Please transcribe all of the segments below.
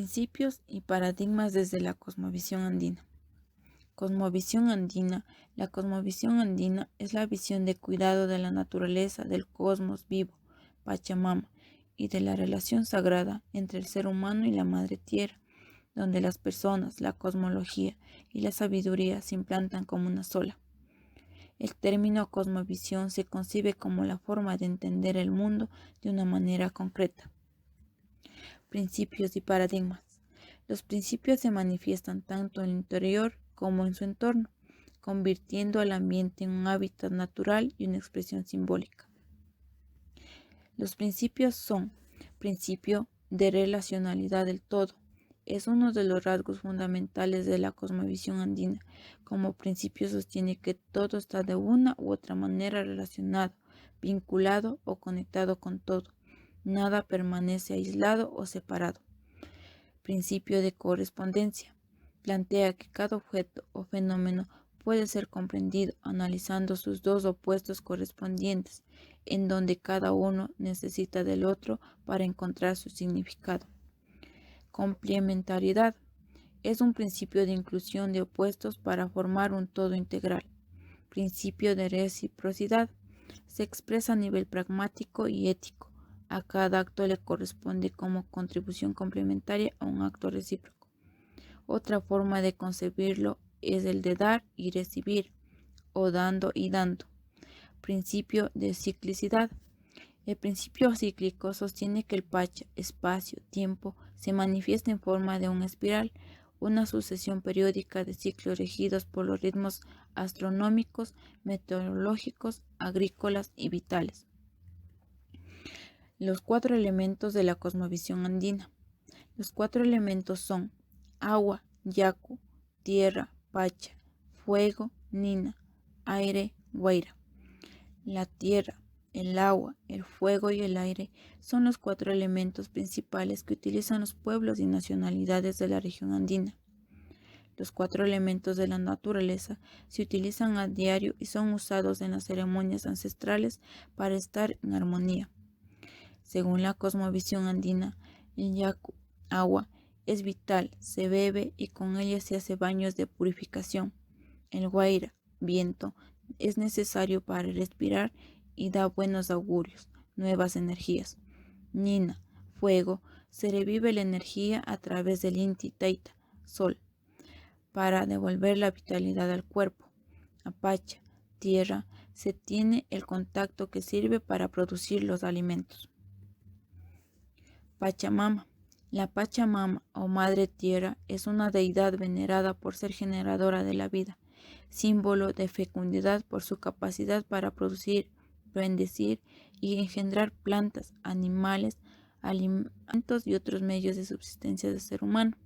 Principios y paradigmas desde la cosmovisión andina. Cosmovisión andina. La cosmovisión andina es la visión de cuidado de la naturaleza, del cosmos vivo, Pachamama, y de la relación sagrada entre el ser humano y la madre tierra, donde las personas, la cosmología y la sabiduría se implantan como una sola. El término cosmovisión se concibe como la forma de entender el mundo de una manera concreta. Principios y paradigmas. Los principios se manifiestan tanto en el interior como en su entorno, convirtiendo al ambiente en un hábitat natural y una expresión simbólica. Los principios son: principio de relacionalidad del todo. Es uno de los rasgos fundamentales de la cosmovisión andina. Como principio sostiene que todo está de una u otra manera relacionado, vinculado o conectado con todo. Nada permanece aislado o separado. Principio de correspondencia. Plantea que cada objeto o fenómeno puede ser comprendido analizando sus dos opuestos correspondientes, en donde cada uno necesita del otro para encontrar su significado. Complementariedad. Es un principio de inclusión de opuestos para formar un todo integral. Principio de reciprocidad. Se expresa a nivel pragmático y ético. A cada acto le corresponde como contribución complementaria a un acto recíproco. Otra forma de concebirlo es el de dar y recibir, o dando y dando. Principio de ciclicidad. El principio cíclico sostiene que el Pacha, espacio, tiempo, se manifiesta en forma de una espiral, una sucesión periódica de ciclos regidos por los ritmos astronómicos, meteorológicos, agrícolas y vitales. Los 4 elementos de la cosmovisión andina. Los 4 elementos son agua, yacu, tierra, pacha, fuego, nina, aire, guaira. La tierra, el agua, el fuego y el aire son los 4 elementos principales que utilizan los pueblos y nacionalidades de la región andina. Los 4 elementos de la naturaleza se utilizan a diario y son usados en las ceremonias ancestrales para estar en armonía. Según la cosmovisión andina, el yacu, agua, es vital, se bebe y con ella se hace baños de purificación. El guaira, viento, es necesario para respirar y da buenos augurios, nuevas energías. Nina, fuego, se revive la energía a través del Inti Taita, sol, para devolver la vitalidad al cuerpo. Apacha, tierra, se tiene el contacto que sirve para producir los alimentos. Pachamama. La Pachamama o Madre Tierra es una deidad venerada por ser generadora de la vida, símbolo de fecundidad por su capacidad para producir, bendecir y engendrar plantas, animales, alimentos y otros medios de subsistencia del ser humano.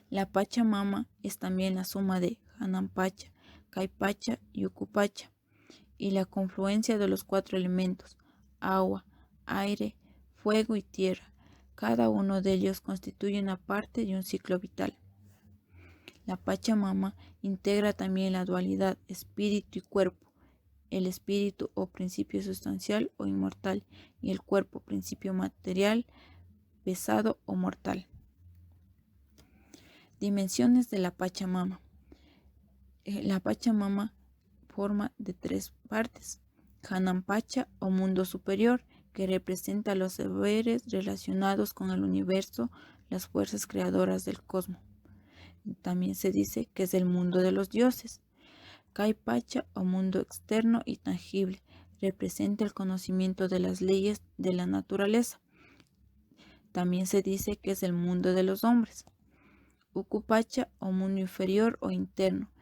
La Pachamama es también la suma de Hanampacha, Caipacha y Ucupacha, y la confluencia de los 4 elementos, agua, aire, fuego y tierra. Cada uno de ellos constituye una parte de un ciclo vital. La Pachamama integra también la dualidad espíritu y cuerpo, el espíritu o principio sustancial o inmortal y el cuerpo principio material, pesado o mortal. Dimensiones de la Pachamama. La Pachamama forma de 3 partes. Hanampacha o mundo superior, que representa los saberes relacionados con el universo, las fuerzas creadoras del cosmos. También se dice que es el mundo de los dioses. Caipacha o mundo externo y tangible, representa el conocimiento de las leyes de la naturaleza. También se dice que es el mundo de los hombres. Ucupacha o mundo inferior o interno,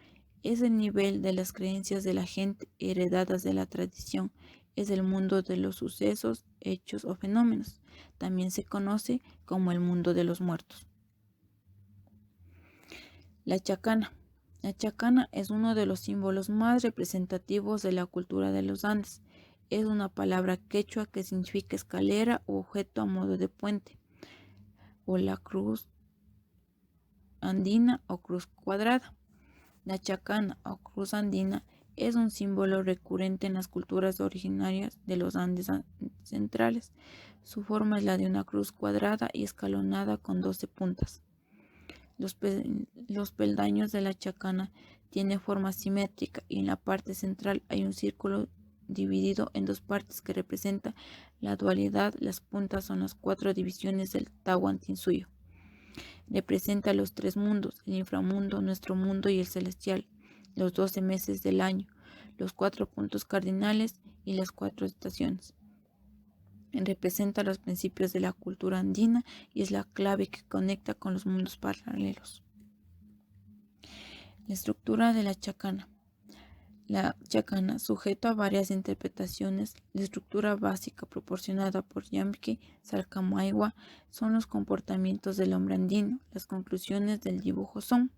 es el nivel de las creencias de la gente heredadas de la tradición, es el mundo de los sucesos, hechos o fenómenos. También se conoce como el mundo de los muertos. La chacana. La chacana es uno de los símbolos más representativos de la cultura de los Andes. Es una palabra quechua que significa escalera u objeto a modo de puente, o la cruz andina o cruz cuadrada. La chacana o cruz andina es un símbolo recurrente en las culturas originarias de los Andes centrales. Su forma es la de una cruz cuadrada y escalonada con 12 puntas. Los peldaños de la chacana tienen forma simétrica y en la parte central hay un círculo dividido en dos partes que representa la dualidad. Las puntas son las 4 divisiones del Tahuantinsuyo. Representa los 3 mundos, el inframundo, nuestro mundo y el celestial, los 12 meses del año, los 4 puntos cardinales y las 4 estaciones. Representa los principios de la cultura andina y es la clave que conecta con los mundos paralelos. La estructura de la chacana. La chacana, sujeto a varias interpretaciones, la estructura básica proporcionada por Yamki Salcamayhua son los comportamientos del hombre andino. Las conclusiones del dibujo son: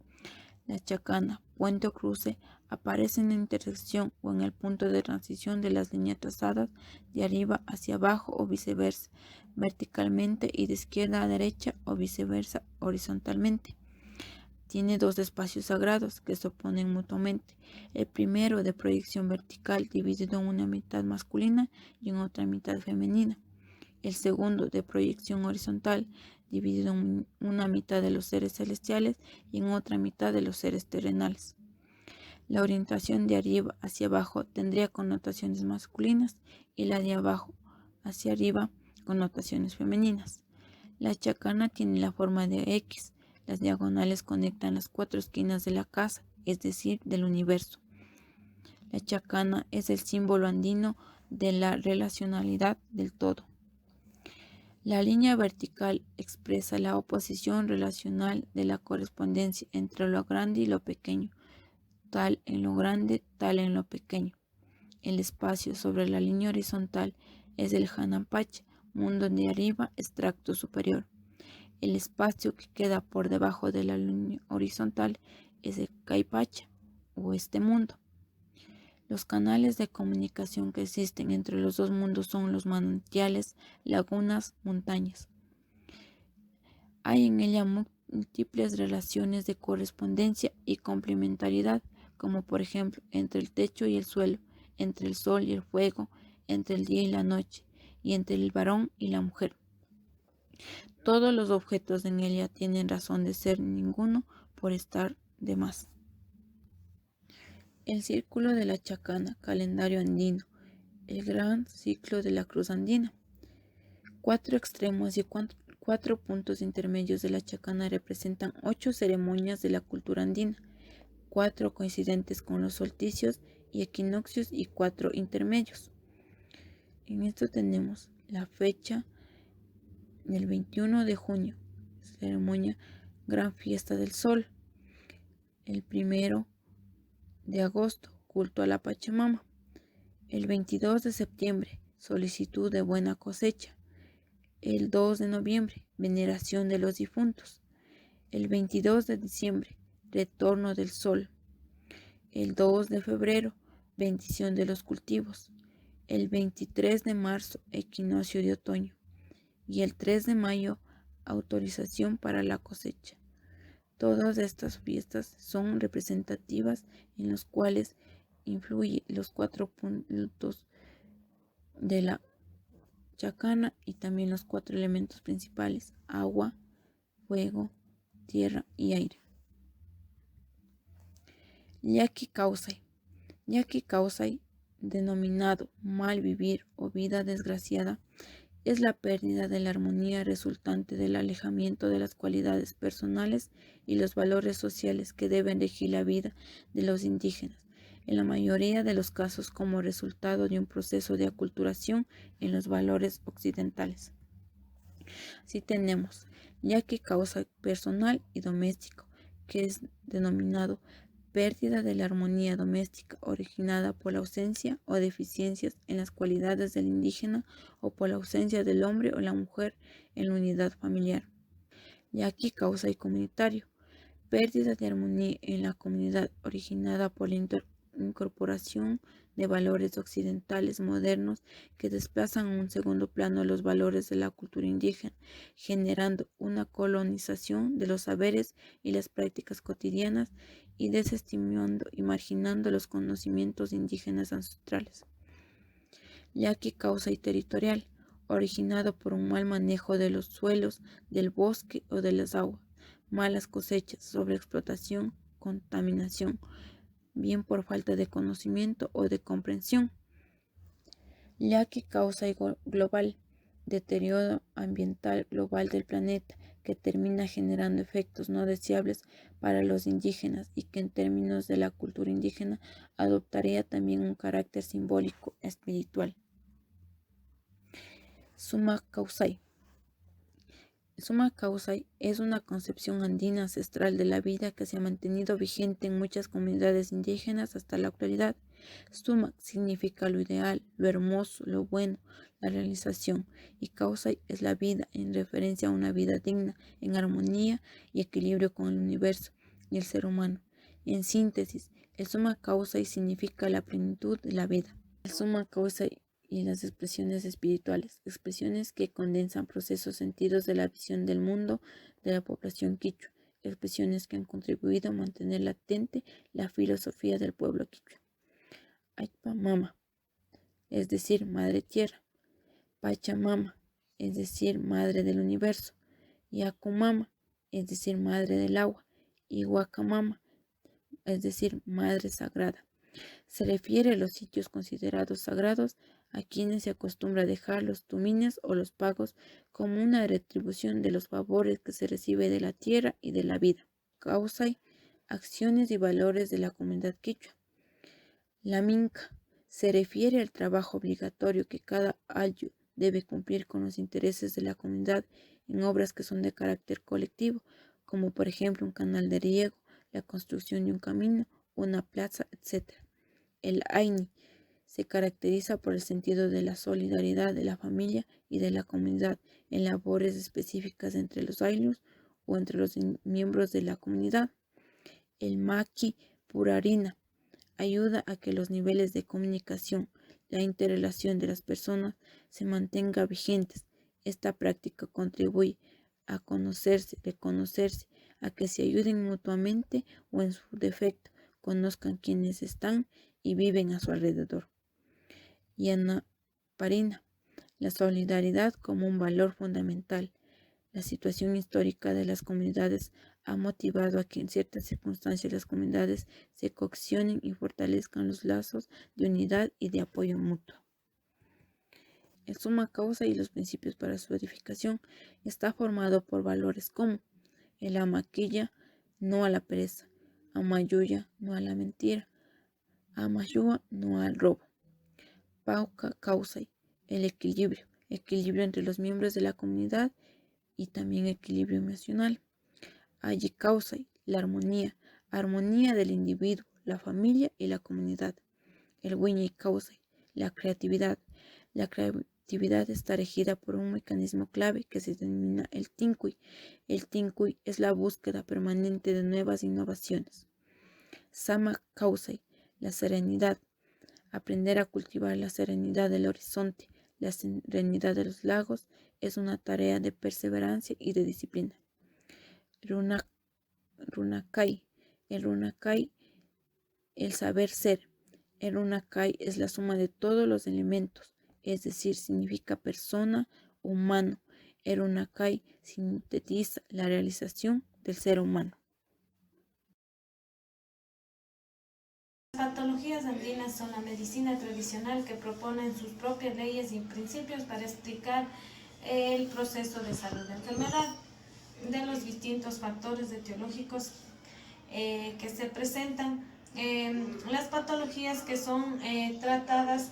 la chacana, puente o cruce, aparece en la intersección o en el punto de transición de las líneas trazadas de arriba hacia abajo o viceversa, verticalmente, y de izquierda a derecha o viceversa, horizontalmente. Tiene 2 espacios sagrados que se oponen mutuamente. El primero, de proyección vertical, dividido en una mitad masculina y en otra mitad femenina. El segundo, de proyección horizontal, dividido en una mitad de los seres celestiales y en otra mitad de los seres terrenales. La orientación de arriba hacia abajo tendría connotaciones masculinas y la de abajo hacia arriba connotaciones femeninas. La chacana tiene la forma de X. Las diagonales conectan las 4 esquinas de la casa, es decir, del universo. La chacana es el símbolo andino de la relacionalidad del todo. La línea vertical expresa la oposición relacional de la correspondencia entre lo grande y lo pequeño, tal en lo grande, tal en lo pequeño. El espacio sobre la línea horizontal es el Hanapacha, mundo de arriba, extracto superior. El espacio que queda por debajo de la línea horizontal es el Kaipacha, o este mundo. Los canales de comunicación que existen entre los dos mundos son los manantiales, lagunas, montañas. Hay en ella múltiples relaciones de correspondencia y complementariedad, como por ejemplo entre el techo y el suelo, entre el sol y el fuego, entre el día y la noche, y entre el varón y la mujer. Todos los objetos en ella tienen razón de ser, ninguno por estar de más. El círculo de la chacana, calendario andino, el gran ciclo de la cruz andina. 4 extremos y 4 puntos intermedios de la chacana representan 8 ceremonias de la cultura andina, 4 coincidentes con los solsticios y equinoccios y 4 intermedios. En esto tenemos la fecha del 21 de junio, ceremonia Gran Fiesta del Sol. El 1 de agosto, culto a la Pachamama. El 22 de septiembre, solicitud de buena cosecha. El 2 de noviembre, veneración de los difuntos. El 22 de diciembre, retorno del sol. El 2 de febrero, bendición de los cultivos. El 23 de marzo, equinoccio de otoño. Y el 3 de mayo, autorización para la cosecha. Todas estas fiestas son representativas en los cuales influyen los 4 puntos de la chacana y también los 4 elementos principales: agua, fuego, tierra y aire. Yaqui Causay. Yaqui Causay, denominado mal vivir o vida desgraciada, es la pérdida de la armonía resultante del alejamiento de las cualidades personales y los valores sociales que deben regir la vida de los indígenas, en la mayoría de los casos como resultado de un proceso de aculturación en los valores occidentales. Así tenemos Yaqui Causay personal y doméstico, que es denominado pérdida de la armonía doméstica originada por la ausencia o deficiencias en las cualidades del indígena o por la ausencia del hombre o la mujer en la unidad familiar. Yaqui Causay comunitario, pérdida de armonía en la comunidad originada por la incorporación de valores occidentales modernos que desplazan a un segundo plano los valores de la cultura indígena, generando una colonización de los saberes y las prácticas cotidianas y desestimando y marginando los conocimientos indígenas ancestrales. Yaqui Causay territorial, originado por un mal manejo de los suelos, del bosque o de las aguas, malas cosechas, sobreexplotación, contaminación, bien por falta de conocimiento o de comprensión, ya que causa global, deterioro ambiental global del planeta, que termina generando efectos no deseables para los indígenas y que en términos de la cultura indígena adoptaría también un carácter simbólico espiritual. Summa Causai. Summa Causai es una concepción andina ancestral de la vida que se ha mantenido vigente en muchas comunidades indígenas hasta la actualidad. Summa significa lo ideal, lo hermoso, lo bueno, la realización, y Causai es la vida, en referencia a una vida digna, en armonía y equilibrio con el universo y el ser humano. En síntesis, el Summa Causai significa la plenitud de la vida. El Summa Causai y las expresiones espirituales, expresiones que condensan procesos sentidos de la visión del mundo de la población quichua, expresiones que han contribuido a mantener latente la filosofía del pueblo quichua. Aypamama, es decir, Madre Tierra; Pachamama, es decir, Madre del Universo; Yacumama, es decir, Madre del Agua; y Huacamama, es decir, Madre Sagrada. Se refiere a los sitios considerados sagrados, a quienes se acostumbra dejar los tumines o los pagos como una retribución de los favores que se recibe de la tierra y de la vida. Causai, acciones y valores de la comunidad quichua. La minca se refiere al trabajo obligatorio que cada ayllu debe cumplir con los intereses de la comunidad en obras que son de carácter colectivo, como por ejemplo un canal de riego, la construcción de un camino, una plaza, etc. El Aini se caracteriza por el sentido de la solidaridad de la familia y de la comunidad en labores específicas entre los Ayllus o entre los miembros de la comunidad. El Maqui Purarina ayuda a que los niveles de comunicación, la interrelación de las personas se mantenga vigentes. Esta práctica contribuye a conocerse, reconocerse, a que se ayuden mutuamente o en su defecto conozcan quiénes están y viven a su alrededor. Yanaparina, la solidaridad como un valor fundamental. La situación histórica de las comunidades ha motivado a que en ciertas circunstancias las comunidades se cohesionen y fortalezcan los lazos de unidad y de apoyo mutuo. El Summa Causai y los principios para su edificación está formado por valores como el Amaquilla, no a la pereza; Amayuya, no a la mentira; Amayua, no al robo. Pauca Causai, el equilibrio entre los miembros de la comunidad y también equilibrio emocional. Alli Causai, la armonía del individuo, la familia y la comunidad. El Wiñi Causai, la creatividad está regida por un mecanismo clave que se denomina el Tincuy. El Tincuy es la búsqueda permanente de nuevas innovaciones. Sama Causai, la serenidad, aprender a cultivar la serenidad del horizonte, la serenidad de los lagos, es una tarea de perseverancia y de disciplina. Runacay, el Runacay, el saber ser. El Runacay es la suma de todos los elementos, es decir, significa persona, humano. El Runacay sintetiza la realización del ser humano. Las patologías andinas son la medicina tradicional que proponen sus propias leyes y principios para explicar el proceso de salud de enfermedad de los distintos factores etiológicos que se presentan. Las patologías que son tratadas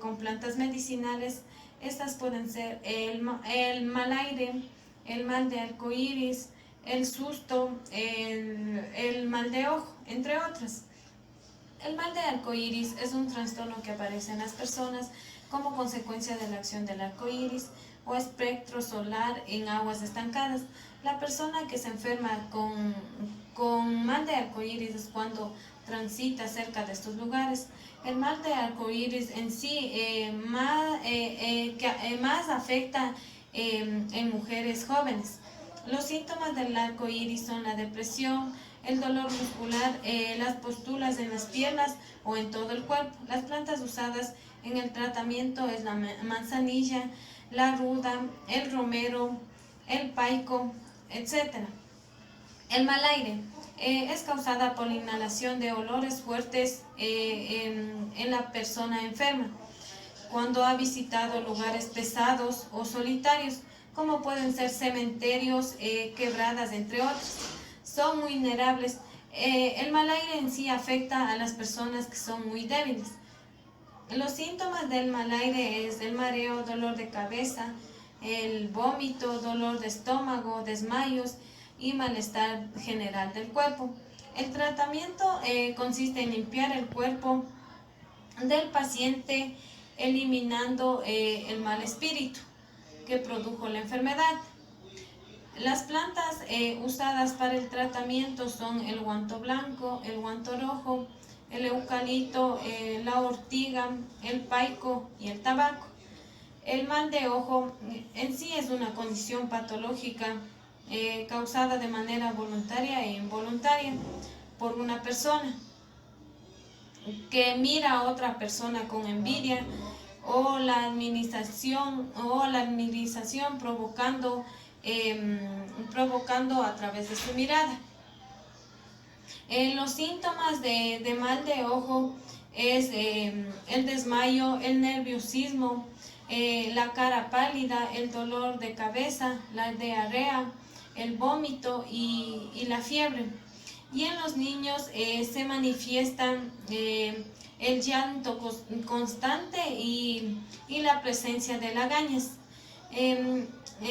con plantas medicinales, estas pueden ser el mal aire, el mal de arcoíris, el susto, el mal de ojo, entre otras. El mal de arcoíris es un trastorno que aparece en las personas como consecuencia de la acción del arcoíris o espectro solar en aguas estancadas. La persona que se enferma con mal de arcoíris es cuando transita cerca de estos lugares. El mal de arcoíris en sí más afecta en mujeres jóvenes. Los síntomas del arcoíris son la depresión, el dolor muscular, las pústulas en las piernas o en todo el cuerpo. Las plantas usadas en el tratamiento es la manzanilla, la ruda, el romero, el paico, etc. El mal aire es causada por la inhalación de olores fuertes en la persona enferma cuando ha visitado lugares pesados o solitarios, como pueden ser cementerios, quebradas, entre otros. Son muy vulnerables. El mal aire en sí afecta a las personas que son muy débiles. Los síntomas del mal aire es el mareo, dolor de cabeza, el vómito, dolor de estómago, desmayos y malestar general del cuerpo. El tratamiento consiste en limpiar el cuerpo del paciente eliminando el mal espíritu que produjo la enfermedad. Las plantas usadas para el tratamiento son el guanto blanco, el guanto rojo, el eucalipto, la ortiga, el paico y el tabaco. El mal de ojo en sí es una condición patológica causada de manera voluntaria e involuntaria por una persona que mira a otra persona con envidia o la administración provocando a través de su mirada. Los síntomas de mal de ojo es el desmayo, el nerviosismo, la cara pálida, el dolor de cabeza, la diarrea, el vómito y la fiebre. Y en los niños se manifiestan el llanto constante y la presencia de lagañas.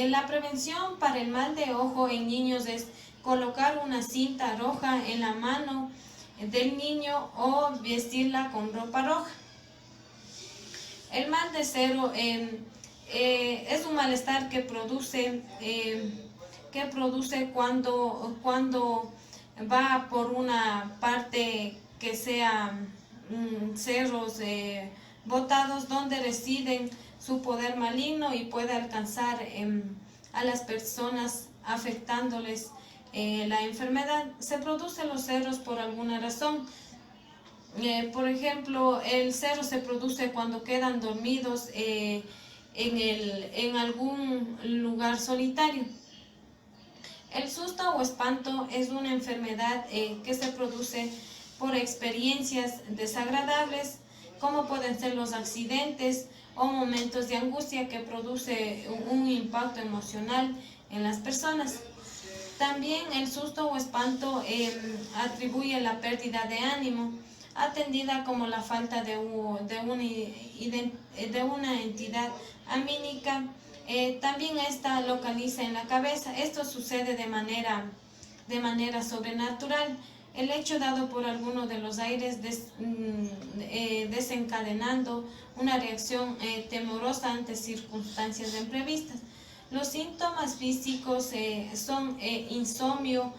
La prevención para el mal de ojo en niños es colocar una cinta roja en la mano del niño o vestirla con ropa roja. El mal de cero es un malestar que produce cuando va por una parte que sea cerros botados donde residen su poder maligno y puede alcanzar a las personas afectándoles la enfermedad. Se producen los cerros por alguna razón. Por ejemplo, el cerro se produce cuando quedan dormidos en algún lugar solitario. El susto o espanto es una enfermedad que se produce por experiencias desagradables, como pueden ser los accidentes o momentos de angustia que produce un impacto emocional en las personas. También el susto o espanto atribuye la pérdida de ánimo, atendida como la falta de una entidad anímica. También esta localiza en la cabeza. Esto sucede de manera sobrenatural. El hecho dado por alguno de los aires desencadenando una reacción temorosa ante circunstancias imprevistas. Los síntomas físicos son insomnio,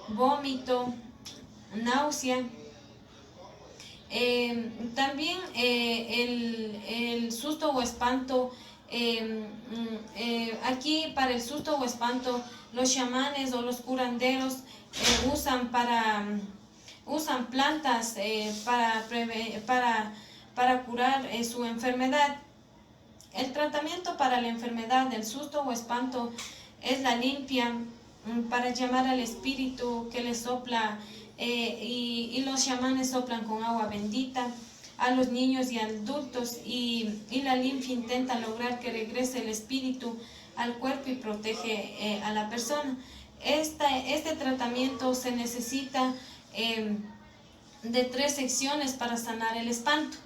vómito, náusea. También el susto o espanto. Aquí para el susto o espanto los chamanes o los curanderos usan plantas para curar su enfermedad. El tratamiento para la enfermedad del susto o espanto es la limpia para llamar al espíritu que le sopla y los chamanes soplan con agua bendita a los niños y adultos y la limpia intenta lograr que regrese el espíritu al cuerpo y protege a la persona. Este tratamiento se necesita de 3 secciones para sanar el espanto.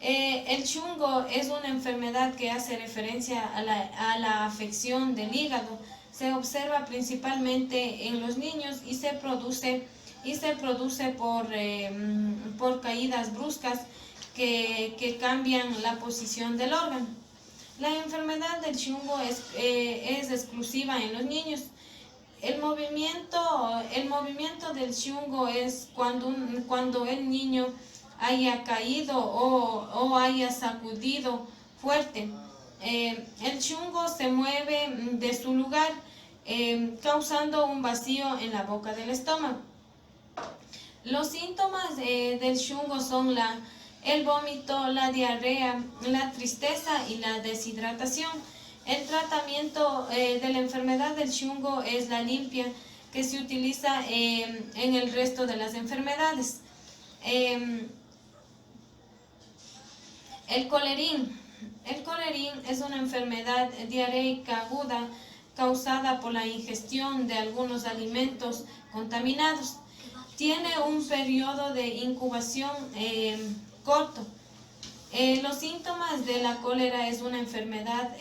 El chungo es una enfermedad que hace referencia a la afección del hígado. Se observa principalmente en los niños y se produce por caídas bruscas que cambian la posición del órgano. La enfermedad del chungo es exclusiva en los niños. El movimiento del chungo es cuando el niño haya caído o haya sacudido fuerte. El chungo se mueve de su lugar causando un vacío en la boca del estómago. Los síntomas del chungo son el vómito, la diarrea, la tristeza y la deshidratación. El tratamiento de la enfermedad del chungo es la limpia, que se utiliza en el resto de las enfermedades. El colerín. El colerín es una enfermedad diarreica aguda causada por la ingestión de algunos alimentos contaminados. Tiene un periodo de incubación corto. Los síntomas de la cólera es una enfermedad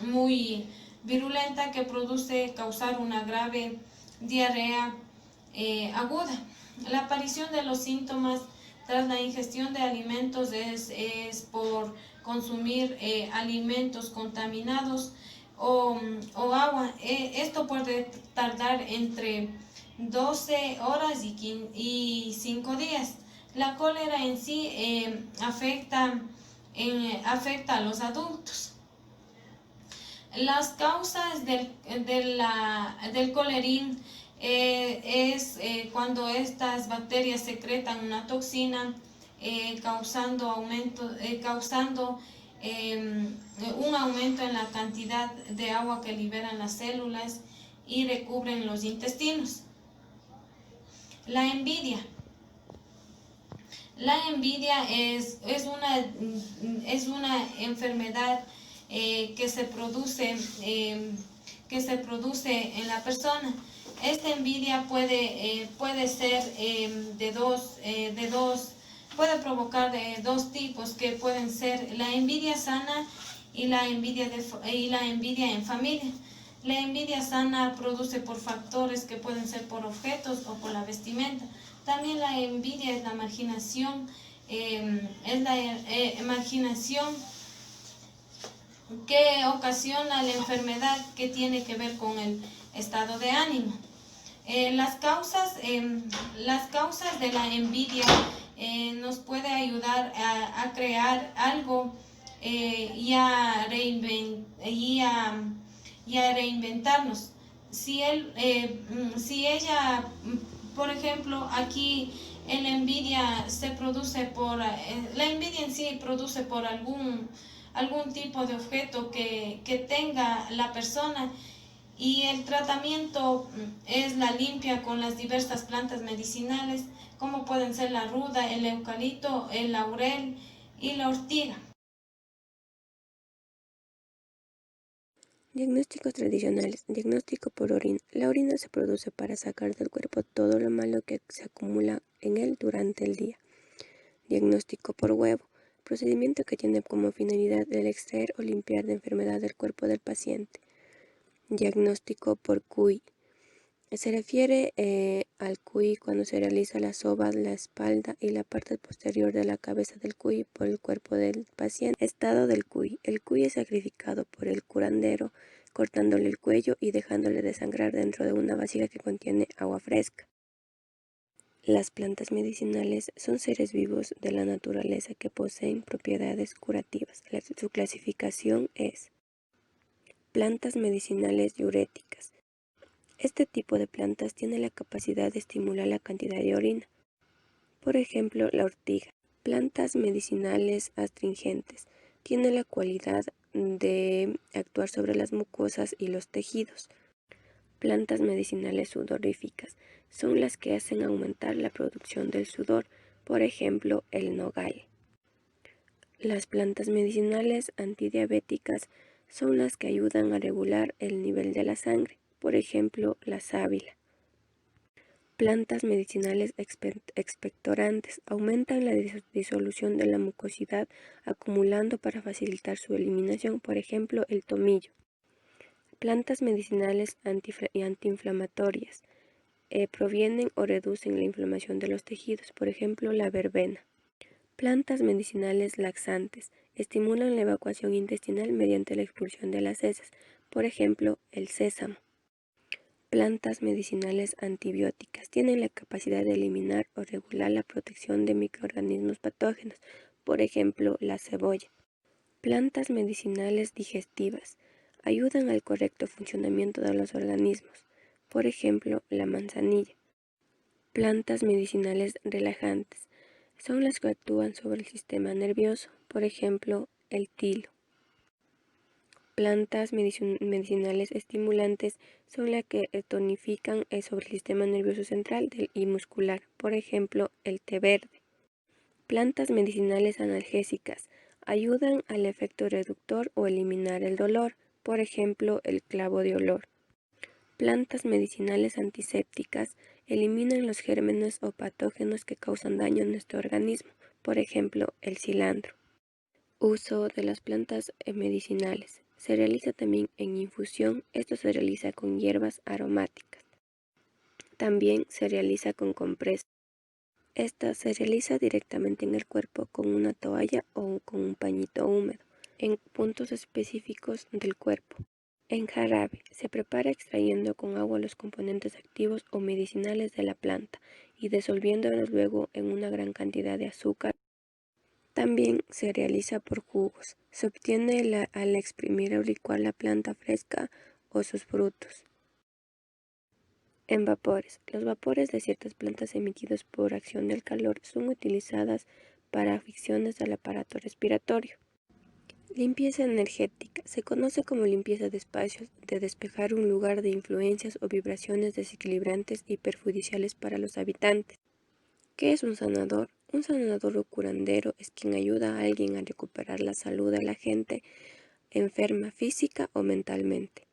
muy virulenta que produce causar una grave diarrea aguda. La aparición de los síntomas tras la ingestión de alimentos es por consumir alimentos contaminados o agua. Esto puede tardar entre 12 horas y 5 días. La cólera en sí afecta a los adultos. Las causas del colerín es cuando estas bacterias secretan una toxina causando un aumento en la cantidad de agua que liberan las células y recubren los intestinos. La envidia. La envidia es una enfermedad que se produce en la persona. Esta envidia puede ser puede provocar de dos tipos, que pueden ser la envidia sana y la envidia en familia. La envidia sana produce por factores que pueden ser por objetos o por la vestimenta. También la envidia es la marginación, que ocasiona la enfermedad, que tiene que ver con el estado de ánimo. Las causas de la envidia nos puede ayudar a crear algo y a reinventarnos. Si ella, por ejemplo, aquí la envidia la envidia en sí produce por algún tipo de objeto que tenga la persona, y el tratamiento es la limpia con las diversas plantas medicinales, como pueden ser la ruda, el eucalipto, el laurel y la ortiga. Diagnósticos tradicionales. Diagnóstico por orina. La orina se produce para sacar del cuerpo todo lo malo que se acumula en él durante el día. Diagnóstico por huevo. Procedimiento que tiene como finalidad el extraer o limpiar de enfermedad del cuerpo del paciente. Diagnóstico por QI. Se refiere al QI cuando se realiza la soba, la espalda y la parte posterior de la cabeza del QI por el cuerpo del paciente. Estado del QI. El QI es sacrificado por el curandero, cortándole el cuello y dejándole desangrar dentro de una vasija que contiene agua fresca. Las plantas medicinales son seres vivos de la naturaleza que poseen propiedades curativas. Su clasificación es: plantas medicinales diuréticas. Este tipo de plantas tiene la capacidad de estimular la cantidad de orina. Por ejemplo, la ortiga. Plantas medicinales astringentes. Tiene la cualidad de actuar sobre las mucosas y los tejidos. Plantas medicinales sudoríficas. Son las que hacen aumentar la producción del sudor. Por ejemplo, el nogal. Las plantas medicinales antidiabéticas son las que ayudan a regular el nivel de la sangre. Por ejemplo, la sábila. Plantas medicinales expectorantes aumentan la disolución de la mucosidad acumulando para facilitar su eliminación, por ejemplo, el tomillo. Plantas medicinales antiinflamatorias provienen o reducen la inflamación de los tejidos, por ejemplo, la verbena. Plantas medicinales laxantes estimulan la evacuación intestinal mediante la expulsión de las heces, por ejemplo, el sésamo. Plantas medicinales antibióticas tienen la capacidad de eliminar o regular la protección de microorganismos patógenos, por ejemplo, la cebolla. Plantas medicinales digestivas ayudan al correcto funcionamiento de los organismos, por ejemplo, la manzanilla. Plantas medicinales relajantes son las que actúan sobre el sistema nervioso, por ejemplo, el tilo. Plantas medicinales estimulantes son las que tonifican sobre el sistema nervioso central y muscular, por ejemplo, el té verde. Plantas medicinales analgésicas ayudan al efecto reductor o eliminar el dolor, por ejemplo, el clavo de olor. Plantas medicinales antisépticas eliminan los gérmenes o patógenos que causan daño en nuestro organismo, por ejemplo, el cilantro. Uso de las plantas medicinales. Se realiza también en infusión, esto se realiza con hierbas aromáticas. También se realiza con compresas. Esta se realiza directamente en el cuerpo con una toalla o con un pañito húmedo, en puntos específicos del cuerpo. En jarabe, se prepara extrayendo con agua los componentes activos o medicinales de la planta y disolviéndolos luego en una gran cantidad de azúcar. También se realiza por jugos. Se obtiene al exprimir o licuar la planta fresca o sus frutos. En vapores. Los vapores de ciertas plantas emitidos por acción del calor son utilizadas para afecciones del aparato respiratorio. Limpieza energética. Se conoce como limpieza de espacios, de despejar un lugar de influencias o vibraciones desequilibrantes y perjudiciales para los habitantes. ¿Qué es un sanador? Un sanador o curandero es quien ayuda a alguien a recuperar la salud de la gente enferma física o mentalmente.